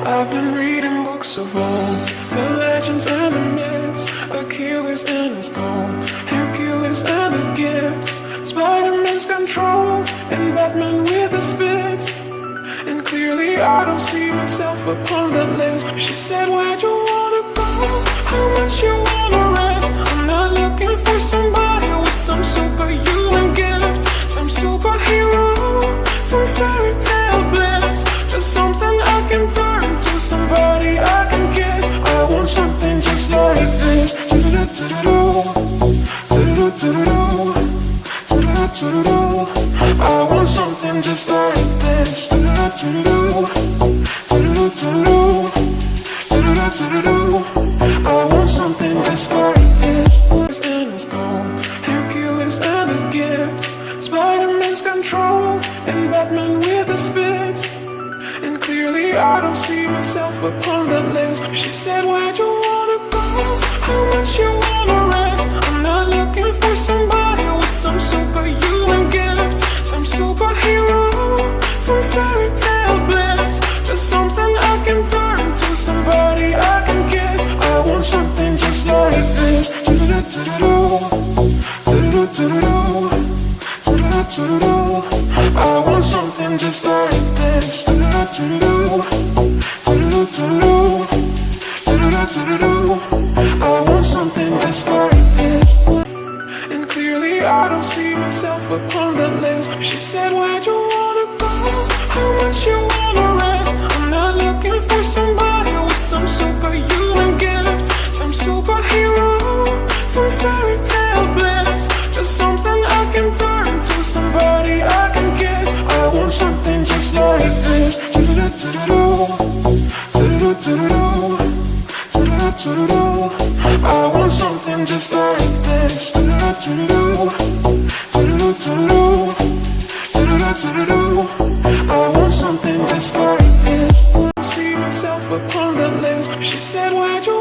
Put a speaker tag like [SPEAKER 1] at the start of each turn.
[SPEAKER 1] I've been reading books of old, the legends and the myths, Achilles and his gold, Hercules and his gifts, Spider-Man's control, and Batman with his fits. And clearly I don't see myself upon that list. She said, where'd you wanna go? How much you wanna rest? I'm not looking for somebody with some superhuman gifts, some superhero, some fairy tale bliss, just something I can turn to, somebody I can kiss. I want something just like this. I want something just like this. I want something just like this. And his gold, Hercules and his gifts, Spider-Man's control, and Batman with his fits. And clearly I don't see myself upon that list. She said, where'd you wanna go? How much you wanna rest? I'm not looking for somebody with some superhuman gifts, some superhero, some fairy tale bliss, just something I can turn to, somebody I can kiss. I want something just like this. I want something just like this. I want something just like this. And clearly I don't see myself upon that list. She said, where'd you wanna go? How much you wanna rest? I'm not looking for somebody with some superhuman gifts, some superhero, some fairy tale bliss, just something I can turn to, somebody I can kiss. I want something just like this. I want something just like this. I want something just like this. I see myself upon that list. She said, where'd you